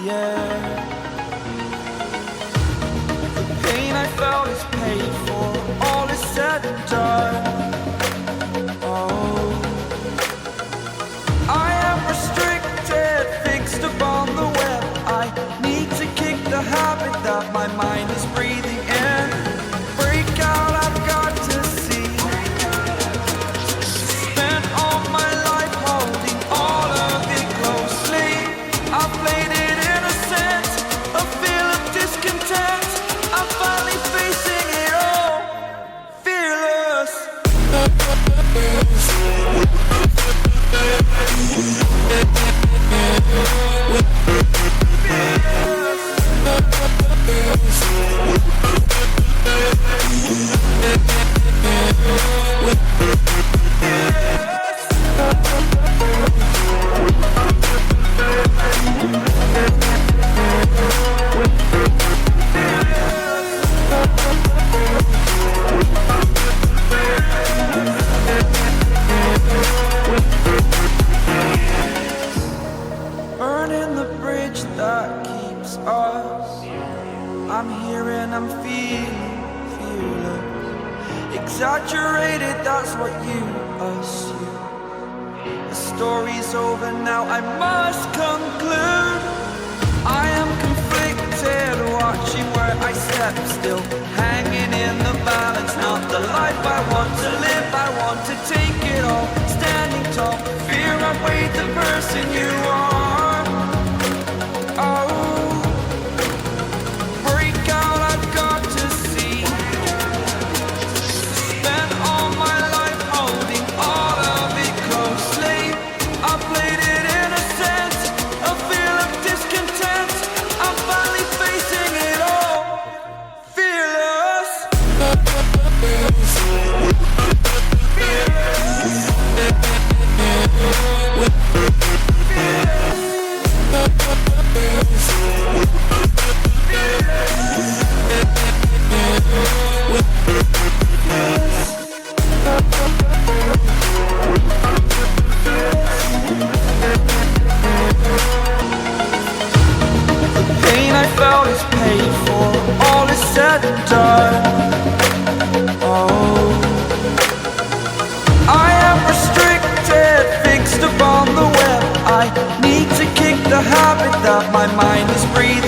yeah. The pain I felt is paid for, all is said and done. Oh, I am restricted, fixed upon the web. I need to kick the habit that my mind is breathing in. Break out, I've got to see. Spent all my life holding all of it closely. I played it innocent, a feel of discontent. I'm finally facing it all, fearless. Burning the bridge that keeps us. I'm here and I'm feeling fearless. Exaggerated, that's what you assume. The story's over now, I must conclude. I am conflicted, watching where I step still, hanging in the balance. Not the life I want to live, I want to take it all. Standing tall, fear outweighed the person you are. Oh, break out, I've got to see. Spent all my life holding all of it closely. I played it innocent, a feel of discontent. I'm finally facing it all, fearless. Pain I felt is paid for, all is said and done. Oh, I am restricted, fixed upon the web. I need to kick the habit that my mind is breathing.